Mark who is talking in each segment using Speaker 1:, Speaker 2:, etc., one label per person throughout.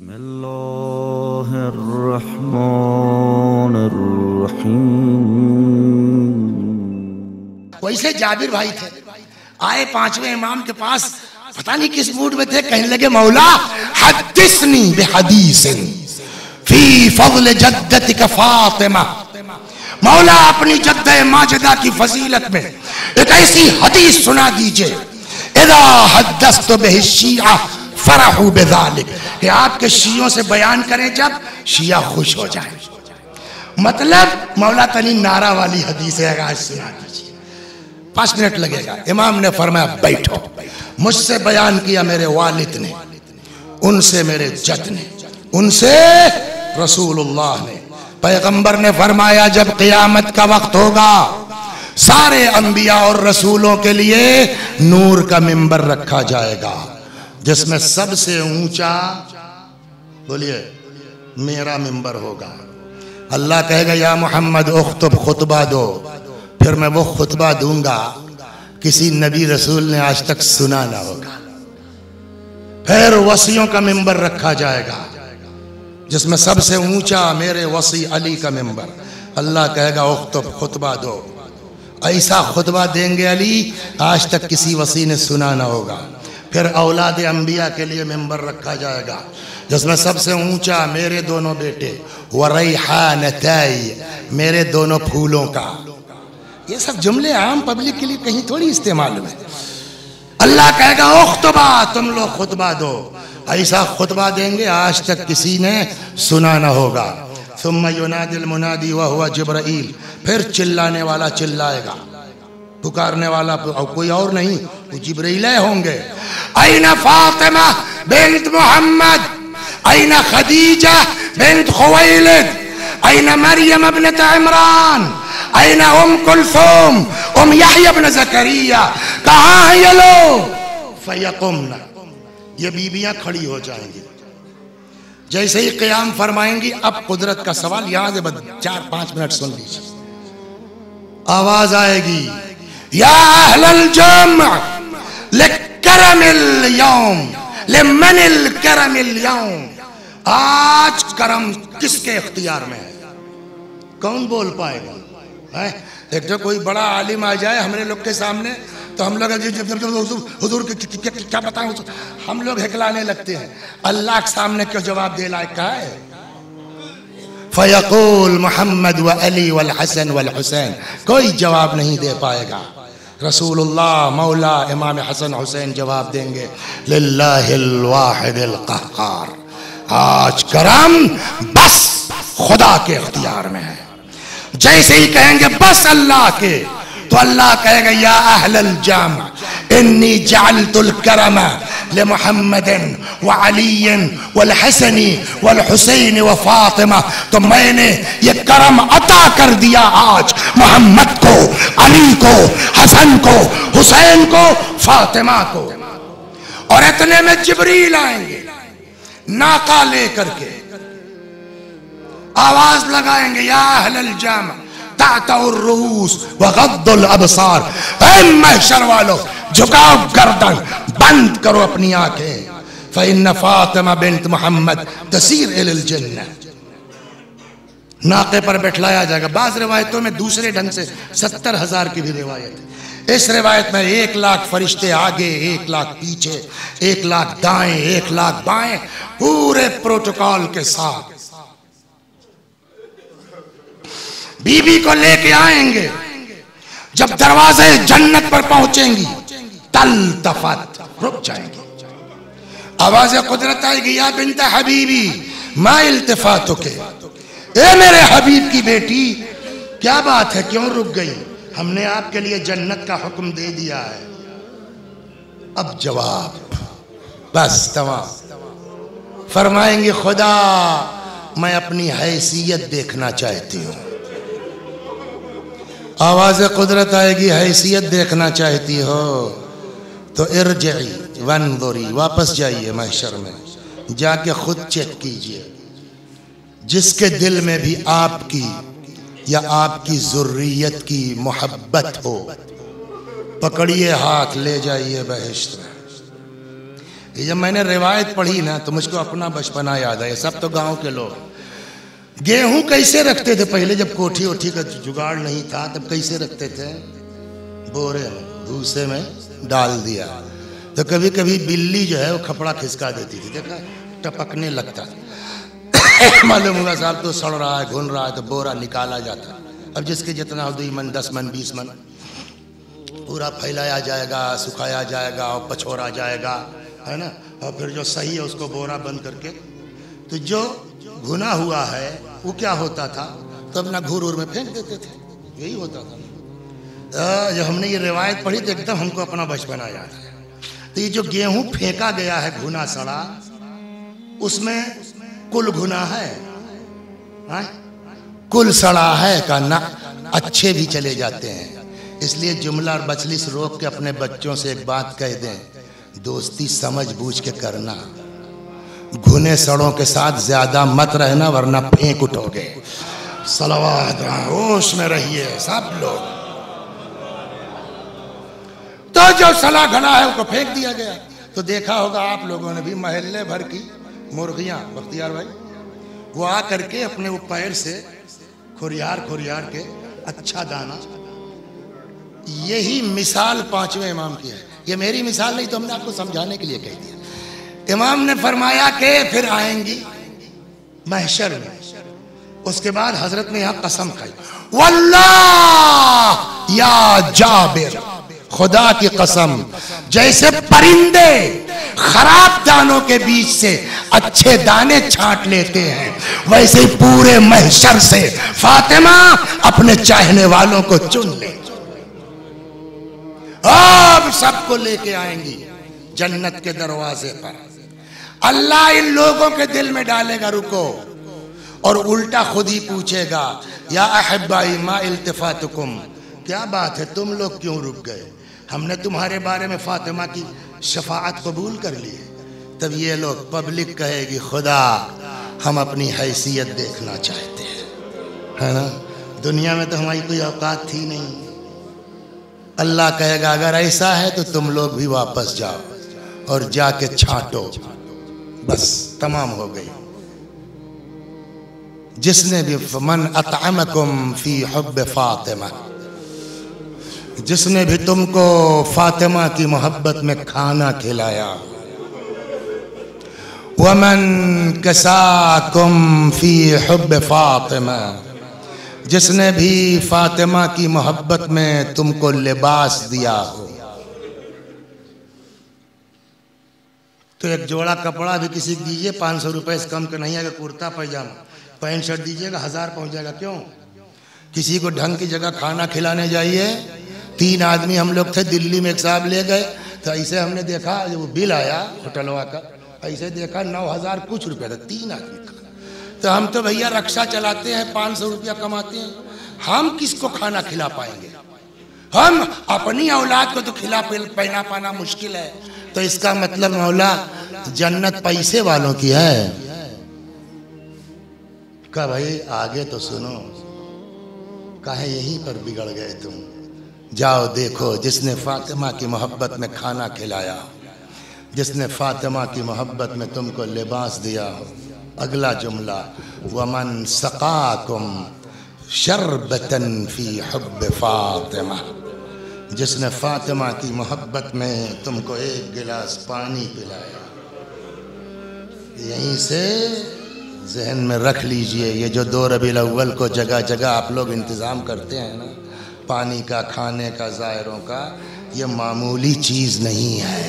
Speaker 1: बिस्मिल्लाहिर्रहमानिर्रहीम।
Speaker 2: वैसे जाबिर भाई थे, आए पांचवें इमाम के पास, पता नहीं किस मूड में थे, कहने लगे मौला हद्दिसनी बिहदीसिन फी फज़ल जद्दतिक फातिमा। मौला अपनी जद्दे माजिदा की फजीलत में एक ऐसी हदीस सुना दीजिए, इदा हद्दस्तु बिही शिया फरहू बिज़ालिक, कि आपके शियों से बयान करें जब शिया खुश हो जाए। मतलब मौला तनी नारा वाली हदीस है, आज सुना दीजिए, 5 मिनट लगेगा। इमाम ने फरमाया बैठो। मुझसे बयान किया मेरे वालिद ने, उनसे मेरे जद ने, उनसे रसूलुल्लाह ने। पैगंबर ने फरमाया जब क़यामत का वक्त होगा सारे अंबिया और रसूलों के लिए नूर का मिंबर रखा जाएगा, जिसमें सबसे ऊंचा, बोलिए, मेरा मिंबर होगा। अल्लाह कहेगा या मोहम्मद उख्तुब, खुतबा दो। फिर मैं वो खुतबा दूंगा किसी नबी रसूल ने आज तक सुना ना होगा। फिर वसियों का मिंबर रखा जाएगा, जिसमें सबसे ऊंचा मेरे वसी अली का मिंबर। अल्लाह कहेगा उख्तुब, खुतबा दो। ऐसा खुतबा देंगे अली आज तक किसी वसी ने सुना ना होगा। फिर औलाद अंबिया के लिए मिंबर रखा जाएगा, जिसमें सबसे ऊंचा मेरे दोनों बेटे, वरैहानतै, मेरे दोनों फूलों का। ये सब जुमले आम पब्लिक के लिए कहीं थोड़ी इस्तेमाल हुए। अल्लाह कहेगा उख्तबा, तुम लोग खुतबा दो। ऐसा खुतबा देंगे आज तक किसी ने सुना ना होगा। सुम्मा युनादिल मुनादी व हुवा जिब्राइल, फिर चिल्लाने वाला चिल्लाएगा, पुकारने वाला कोई और नहीं, वो जिब्राइल होंगे। ऐना फातिमा बिन्त मोहम्मद, ऐना खदीजा बिन्त खुवैलिद, ऐना मरियम इब्नत इमरान, ऐना कुलसूम यहया इब्न ज़करिया, कहाँ है ये लोग? फयकुमना, ये बीबियां खड़ी हो जाएंगी। जैसे ही क़याम फरमाएंगी, अब कुदरत का सवाल यहां से 4-5 मिनट सुन लीजिए। आवाज आएगी, या अहलल जम लिकरमिल यौम लिमनिल करमिल यौम, आज करम किसके इख्तियार में है? कौन बोल पाएगा? एक जो कोई बड़ा आलिम आ जाए हमारे लोग के सामने, तो हम लोग हुजूर क्या बताएं, हम लोग हिकलाने लगते हैं। अल्लाह के सामने क्यों जवाब दे लायक का है? फयक़ूल मोहम्मद व अली वल हसन वल हुसैन, कोई जवाब नहीं दे पाएगा। रसूलुल्लाह, मौला, इमाम हसन हुसैन जवाब देंगे, लिल्लाहिल वाहिदिल क़ह्हार, आज करम बस खुदा के इख्तियार में है। जैसे ही कहेंगे बस अल्लाह के, तो अल्लाह कहेगा या अहलल जामा इन्नी जअलतुल करम ले मुहम्मदिन व अलीयन वल हसनी वल हुसैन व फातिमा, तो मैंने ये करम अता कर दिया आज मोहम्मद को, अली को, हसन को, हुसैन को, फातिमा को। और इतने में जिब्रील आएंगे नाका लेकर के, आवाज लगाएंगे या अहलल जामा तातउर रूस व गद्दुल अबसार, ऐ महशर वालों झुकाओ गर्दन, बंद करो अपनी आंखें। फ़इन्न फातिमा बिन्त मोहम्मद तसीर इलल जन्नह, नाके पर बैठलाया जाएगा। बाज़ रिवायतों में दूसरे ढंग से 70,000 की भी रिवायत है। इस रिवायत में 1 लाख फरिश्ते आगे, 1 लाख पीछे, 1 लाख दाएं, 1 लाख बाएं, पूरे प्रोटोकॉल के साथ बीबी को लेके आएंगे। जब दरवाजे जन्नत पर पहुंचेंगी, तलतफत, रुक जाएंगी। आवाज़ कुदरत आएगी, या बिन्त हबीबी मा इल्तिफातुके, ए मेरे हबीब की बेटी, क्या बात है, क्यों रुक गई? हमने आपके लिए जन्नत का हुक्म दे दिया है। अब जवाब बस तमाम। फरमाएंगे खुदा मैं अपनी हैसियत देखना चाहती हूँ। आवाज़ कुदरत आएगी, हैसियत देखना चाहती हो तो इरजिई वंज़ुरी, वापस जाइए महशर में, जाके खुद चेक कीजिए। जिसके दिल में भी आपकी या आपकी ज़ुर्रियत की मोहब्बत हो, पकड़िए हाथ, ले जाइए बहिश्त में। ये जब मैंने रिवायत पढ़ी ना तो मुझको अपना बचपना याद है। सब तो गांव के लोग गेहूं कैसे रखते थे पहले, जब कोठी ओठी का जुगाड़ नहीं था तब कैसे रखते थे? बोरे में भूसे में डाल दिया तो कभी कभी बिल्ली जो है वो खपड़ा खिसका देती थी, देखा टपकने लगता था। मालूम हुआ साहब तो सड़ रहा है, घुन रहा है, तो बोरा निकाला जाता। अब जिसके जितना हो 2 मन 10 मन 20 मन पूरा फैलाया जाएगा, सुखाया जाएगा और पछोरा जाएगा, है ना। और फिर जो सही है उसको बोरा बंद करके, तो जो भुना हुआ है वो क्या होता था तो अपना घूर में फेंक देते थे। यही होता था। जब हमने ये रिवायत पढ़ी तो एकदम हमको अपना बचपना याद है। तो ये जो गेहूं फेंका गया है घुना सड़ा, उसमें कुल घुना है, कुल सड़ा है का ना, अच्छे भी चले जाते हैं। इसलिए जुमला और बचलिस रोक के अपने बच्चों से एक बात कह दें, दोस्ती समझ बूझ के करना, घुने सड़ों के साथ ज्यादा मत रहना वरना फेंक उठोगे। सलावत होश में रहिए सब लोग। तो जो सला घना है उसको फेंक दिया गया। तो देखा होगा आप लोगों ने भी मोहल्ले भर की मुर्गियां, बख्तियार भाई, वो आ करके अपने वो पैर से खुरियार के अच्छा दाना। यही मिसाल 5वें इमाम की है। ये मेरी मिसाल नहीं, तो हमने आपको समझाने के लिए कह दिया। इमाम ने फरमाया कि फिर आएंगी महशर में। उसके बाद हजरत ने यहां कसम खाई, वल्लाह या जाबिर, खुदा की कसम, जैसे परिंदे खराब दानों के बीच से अच्छे दाने छांट लेते हैं, वैसे ही पूरे महशर से फातिमा अपने चाहने वालों को चुन ले। अब सबको लेके आएंगी जन्नत के दरवाजे पर। अल्लाह इन लोगों के दिल में डालेगा रुको, और उल्टा खुद ही पूछेगा, या अहब्बाई मा इल्तिफातुकुम, क्या बात है तुम लोग क्यों रुक गए? हमने तुम्हारे बारे में फातिमा की शफाअत कबूल कर ली है। तब ये लोग, पब्लिक कहेगी, खुदा हम अपनी हैसियत देखना चाहते हैं, है ना। दुनिया में तो हमारी कोई औकात थी नहीं। अल्लाह कहेगा अगर ऐसा है तो तुम लोग भी वापस जाओ और जाके छांटो, बस तमाम हो गई। जिसने भी मन अतअमकुम फी हुब्ब फातिमा, जिसने भी तुमको फातिमा की मोहब्बत में खाना खिलाया, वमन कसाकुम फी हुब्ब फातिमा, जिसने भी फातिमा की मोहब्बत में तुमको लिबास दिया हो। तो एक जोड़ा कपड़ा भी किसी को दीजिए 500 रुपए से कम का नहीं है। कुर्ता पैजामा पैंट शर्ट दीजिएगा 1000 पहुंच जाएगा। क्यों? किसी को ढंग की जगह खाना खिलाने जाइए। 3 आदमी हम लोग थे दिल्ली में, एक साहब ले गए तो ऐसे हमने देखा, जब वो बिल आया होटलवा का, ऐसे देखा 9000 कुछ रुपया था 3 आदमी का। तो हम तो भैया रक्षा चलाते हैं, 500 रुपया कमाते हैं, हम किसको खाना खिला पाएंगे? हम अपनी औलाद को तो खिला पहना पाना मुश्किल है। तो इसका मतलब मौला जन्नत पैसे वालों की है। का भाई आगे तो सुनो, काहे यहीं पर बिगड़ गए तुम? जाओ देखो, जिसने फातिमा की मोहब्बत में खाना खिलाया, जिसने फातिमा की मोहब्बत में तुमको लिबास दिया हो। अगला जुमला, वमन सकाकुम शरबतन फी हुब्ब फातिमा, जिसने फातिमा की मोहब्बत में तुमको 1 गिलास पानी पिलाया। यहीं से जहन में रख लीजिए, ये जो 2 रबीउल अव्वल को जगह जगह आप लोग इंतज़ाम करते हैं ना, पानी का, खाने का, ज़ायरों का, ये मामूली चीज़ नहीं है,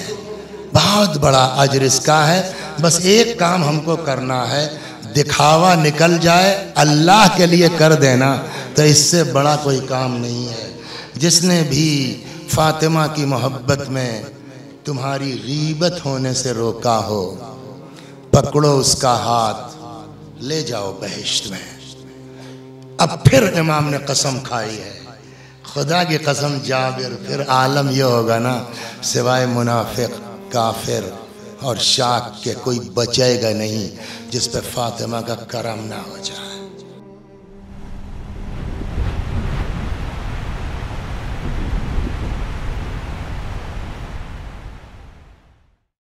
Speaker 2: बहुत बड़ा अजर इसका है। बस एक काम हमको करना है, दिखावा निकल जाए, अल्लाह के लिए कर देना, तो इससे बड़ा कोई काम नहीं है। जिसने भी फातिमा की मोहब्बत में तुम्हारी गीबत होने से रोका हो, पकड़ो उसका हाथ, ले जाओ बहिश्त में। अब फिर इमाम ने कसम खाई है, खुदा की कसम जाबिर, फिर आलम यह होगा ना, सिवाय मुनाफिक, काफिर और शाक के कोई बचेगा नहीं जिस पे फातिमा का करम ना हो जाए।